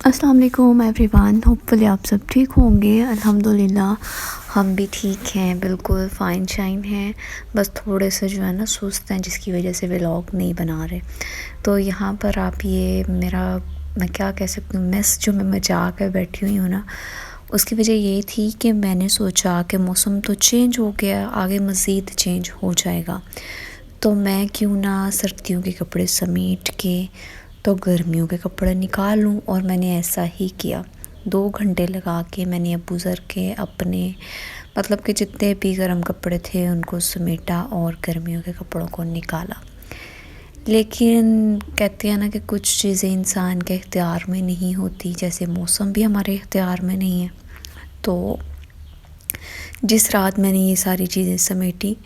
अस्सलाम वालेकुम everyone, hopefully आप सब ठीक होंगे। अल्हम्दुलिल्लाह हम भी ठीक हैं, बिल्कुल फ़ाइन शाइन हैं। बस थोड़े से जो है ना सुस्त हैं, जिसकी वजह से व्लॉग नहीं बना रहे। तो यहाँ पर आप ये मेरा, मैं क्या कह सकती हूँ, मेस जो मैं मचा कर बैठी हुई हूँ ना, उसकी वजह ये थी कि मैंने सोचा कि मौसम तो चेंज हो गया, आगे मज़ीद चेंज हो जाएगा, तो मैं क्यों ना सर्दियों के कपड़े समेट के तो गर्मियों के कपड़े निकाल लूँ। और मैंने ऐसा ही किया। 2 घंटे लगा के मैंने अबू ज़र के अपने मतलब कि जितने भी गर्म कपड़े थे उनको समेटा और गर्मियों के कपड़ों को निकाला। लेकिन कहते हैं ना कि कुछ चीज़ें इंसान के इख्तियार में नहीं होती, जैसे मौसम भी हमारे इख्तियार में नहीं है। तो जिस रात मैंने ये सारी चीज़ें समेटी,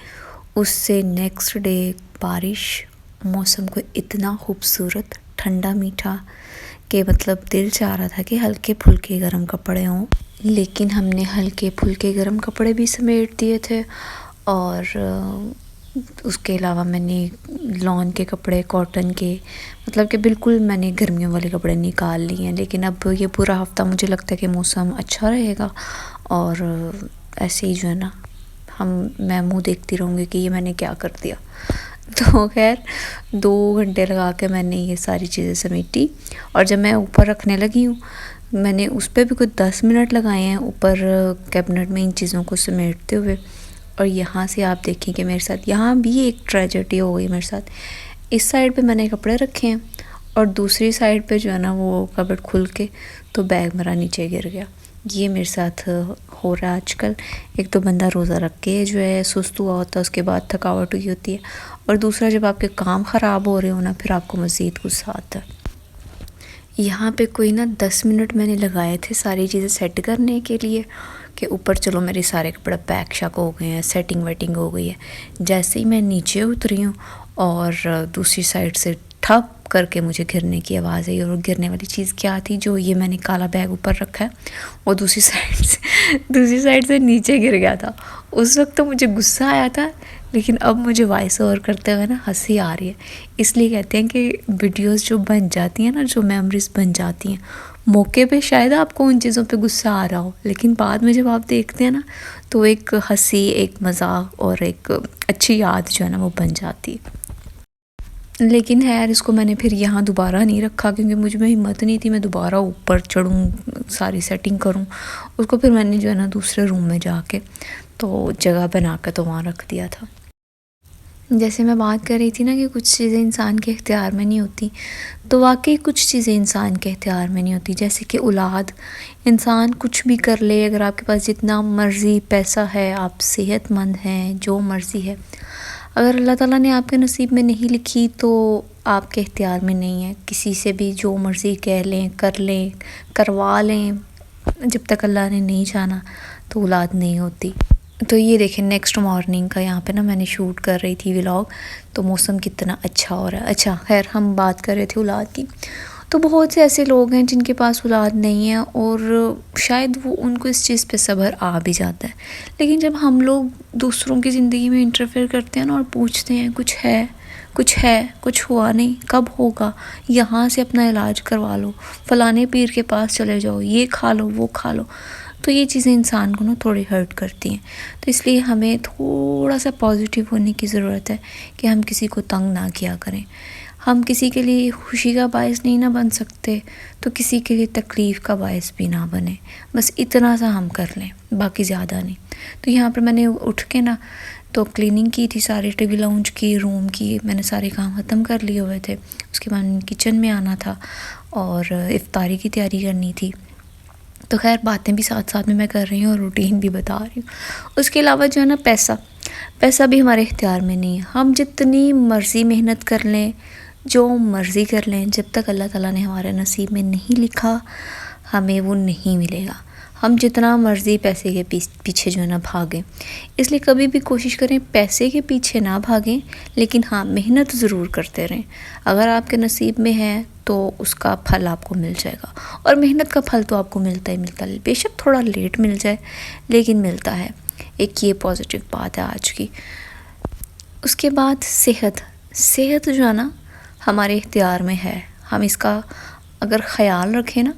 उससे नेक्स्ट डे बारिश, मौसम को इतना खूबसूरत ठंडा मीठा कि मतलब दिल चाह रहा था कि हल्के फुल्के गर्म कपड़े हों। लेकिन हमने हल्के फुल्के गर्म कपड़े भी समेट दिए थे, और उसके अलावा मैंने लॉन के कपड़े, कॉटन के, मतलब कि बिल्कुल मैंने गर्मियों वाले कपड़े निकाल लिए हैं। लेकिन अब ये पूरा हफ़्ता मुझे लगता है कि मौसम अच्छा रहेगा, और ऐसे ही जो है ना मैं मुंह देखती रहूँगी कि ये मैंने क्या कर दिया। तो खैर 2 घंटे लगा के मैंने ये सारी चीज़ें समेटी, और जब मैं ऊपर रखने लगी हूँ, मैंने उस पर भी कुछ 10 मिनट लगाए हैं ऊपर कैबिनेट में इन चीज़ों को समेटते हुए। और यहाँ से आप देखें कि मेरे साथ यहाँ भी एक ट्रेजेडी हो गई मेरे साथ। इस साइड पे मैंने कपड़े रखे हैं, और दूसरी साइड पे जो है ना वो कबर्ड खुल के तो बैग मेरा नीचे गिर गया। ये मेरे साथ हो रहा है आजकल। एक तो बंदा रोज़ा रख के जो है सुस्त हुआ होता है, उसके बाद थकावट हुई होती है, और दूसरा जब आपके काम ख़राब हो रहे हो ना, फिर आपको मज़ीद गुस्सा आता है। यहाँ पे कोई ना 10 मिनट मैंने लगाए थे सारी चीज़ें सेट करने के लिए, कि ऊपर चलो मेरे सारे कपड़े पैक शक हो गए हैं, सेटिंग वेटिंग हो गई है। जैसे ही मैं नीचे उतरी हूँ और दूसरी साइड से ठप करके मुझे गिरने की आवाज़ आई। और गिरने वाली चीज़ क्या थी, जो ये मैंने काला बैग ऊपर रखा है वो दूसरी साइड से नीचे गिर गया था। उस वक्त तो मुझे गुस्सा आया था, लेकिन अब मुझे वॉइस ओवर करते हुए ना हंसी आ रही है। इसलिए कहते हैं कि वीडियोस जो बन जाती हैं ना, जो मेमोरीज बन जाती हैं, मौके पे शायद आपको उन चीज़ों पे गुस्सा आ रहा हो, लेकिन बाद में जब आप देखते हैं ना, तो एक हंसी, एक मजाक और एक अच्छी याद जो है ना वो बन जाती है। लेकिन खैर इसको मैंने फिर यहाँ दोबारा नहीं रखा, क्योंकि मुझ में हिम्मत नहीं थी मैं दोबारा ऊपर चढ़ूँ, सारी सेटिंग करूँ उसको। फिर मैंने जो है ना दूसरे रूम में जाके तो जगह बना कर तो वहाँ रख दिया था। जैसे मैं बात कर रही थी ना कि कुछ चीज़ें इंसान के इख्तियार में नहीं होती, तो वाकई कुछ चीज़ें इंसान के इख्तियार में नहीं होती। जैसे कि औलाद, इंसान कुछ भी कर ले, अगर आपके पास जितना मर्ज़ी पैसा है, आप सेहतमंद हैं, जो मर्ज़ी है, अगर अल्लाह ताला ने आपके नसीब में नहीं लिखी तो आपके इख्तियार में नहीं है। किसी से भी जो मर्ज़ी कह लें, कर लें, करवा लें, जब तक अल्लाह ने नहीं जाना तो औलाद नहीं होती। तो ये देखें नेक्स्ट मॉर्निंग का यहाँ पे ना मैंने शूट कर रही थी व्लॉग, तो मौसम कितना अच्छा हो रहा है। अच्छा खैर हम बात कर रहे थे औलाद की। तो बहुत से ऐसे लोग हैं जिनके पास औलाद नहीं है, और शायद वो उनको इस चीज़ पे सब्र आ भी जाता है। लेकिन जब हम लोग दूसरों की ज़िंदगी में इंटरफेयर करते हैं ना, और पूछते हैं कुछ हुआ नहीं, कब होगा, यहाँ से अपना इलाज करवा लो, फ़लाने पीर के पास चले जाओ, ये खा लो वो खा लो, तो ये चीज़ें इंसान को ना थोड़ी हर्ट करती हैं। तो इसलिए हमें थोड़ा सा पॉजिटिव होने की ज़रूरत है कि हम किसी को तंग ना किया करें। हम किसी के लिए खुशी का बायस नहीं ना बन सकते, तो किसी के लिए तकलीफ़ का बायस भी ना बने। बस इतना सा हम कर लें, बाकी ज़्यादा नहीं। तो यहाँ पर मैंने उठ के ना तो क्लीनिंग की थी, सारे टीवी लाउंज की, रूम की, मैंने सारे काम ख़त्म कर लिए हुए थे। उसके बाद किचन में आना था और इफ्तारी की तैयारी करनी थी। तो खैर बातें भी साथ साथ में मैं कर रही हूँ और रूटीन भी बता रही हूँ। उसके अलावा जो है ना पैसा भी हमारे इख्तियार में नहीं है। हम जितनी मर्ज़ी मेहनत कर लें, जो मर्ज़ी कर लें, जब तक अल्लाह ताला ने हमारे नसीब में नहीं लिखा, हमें वो नहीं मिलेगा। हम जितना मर्ज़ी पैसे के पीछे जो है ना भागें। इसलिए कभी भी कोशिश करें पैसे के पीछे ना भागें, लेकिन हाँ मेहनत ज़रूर करते रहें। अगर आपके नसीब में है तो उसका फल आपको मिल जाएगा, और मेहनत का फल तो आपको मिलता ही मिलता है, बेशक थोड़ा लेट मिल जाए लेकिन मिलता है। एक ये पॉजिटिव बात है आज की। उसके बाद सेहत जो है ना हमारे इख्तियार में है, हम इसका اگر خیال رکھیں نا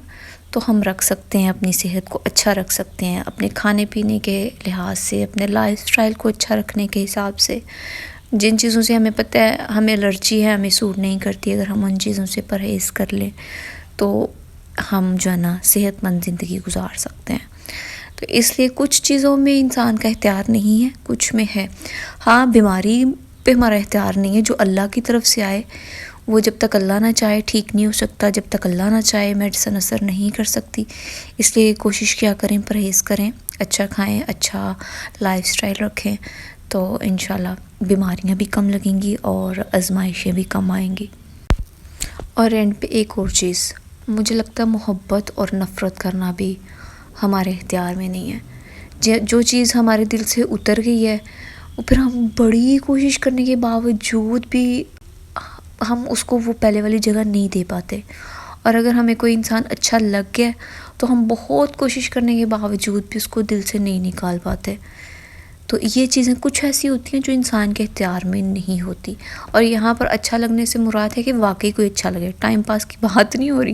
تو ہم رکھ سکتے ہیں، اپنی صحت کو اچھا رکھ سکتے ہیں، اپنے کھانے پینے کے لحاظ سے، اپنے لائف اسٹائل کو اچھا رکھنے کے حساب سے. جن چیزوں سے ہمیں پتہ ہے ہمیں الرجی ہے، ہمیں سوٹ نہیں کرتی، اگر ہم ان چیزوں سے پرہیز کر لیں تو ہم جو ہے نا صحت مند زندگی گزار سکتے ہیں. تو اس لیے کچھ چیزوں میں انسان کا اختیار نہیں ہے، کچھ میں ہے. ہاں، بیماری پہ ہمارا اختیار نہیں ہے، جو اللہ کی طرف سے آئے وہ جب تک اللہ نہ چاہے ٹھیک نہیں ہو سکتا، جب تک اللہ نہ چاہے میڈیسن اثر نہیں کر سکتی. اس لیے کوشش کیا کریں، پرہیز کریں، اچھا کھائیں، اچھا لائف سٹائل رکھیں، تو انشاءاللہ بیماریاں بھی کم لگیں گی اور آزمائشیں بھی کم آئیں گی. اور اینڈ پہ ایک اور چیز، مجھے لگتا ہے محبت اور نفرت کرنا بھی ہمارے اختیار میں نہیں ہے. جو چیز ہمارے دل سے اتر گئی ہے وہ پھر ہم بڑی کوشش کرنے کے باوجود بھی ہم اس کو وہ پہلے والی جگہ نہیں دے پاتے. اور اگر ہمیں کوئی انسان اچھا لگ گیا تو ہم بہت کوشش کرنے کے باوجود بھی اس کو دل سے نہیں نکال پاتے. تو یہ چیزیں کچھ ایسی ہوتی ہیں جو انسان کے اختیار میں نہیں ہوتی. اور یہاں پر اچھا لگنے سے مراد ہے کہ واقعی کوئی اچھا لگے، ٹائم پاس کی بات نہیں ہو رہی.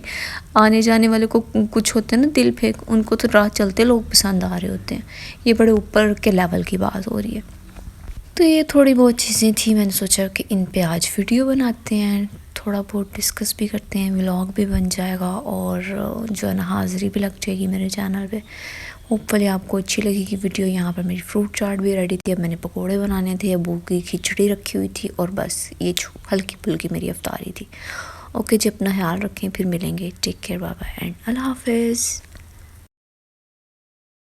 آنے جانے والے کو کچھ ہوتے ہیں نا دل پھینک، ان کو تو راہ چلتے لوگ پسند آ رہے ہوتے ہیں. یہ بڑے اوپر کے لیول کی بات ہو رہی ہے. تو یہ تھوڑی بہت چیزیں تھیں، میں نے سوچا کہ ان پہ آج ویڈیو بناتے ہیں، تھوڑا بہت ڈسکس بھی کرتے ہیں، ولاگ بھی بن جائے گا اور جو ہے نا حاضری بھی لگ جائے گی میرے چینل پہ. ہوپ فلی آپ کو اچھی لگے گی ویڈیو. یہاں پر میری فروٹ چاٹ بھی ریڈی تھی، اب میں نے پکوڑے بنانے تھے، ابو کی کھچڑی رکھی ہوئی تھی، اور بس یہ ہلکی پھلکی میری افطاری تھی. اوکے جی، اپنا خیال رکھیں، پھر ملیں گے. Take care, bye bye and اللہ حافظ.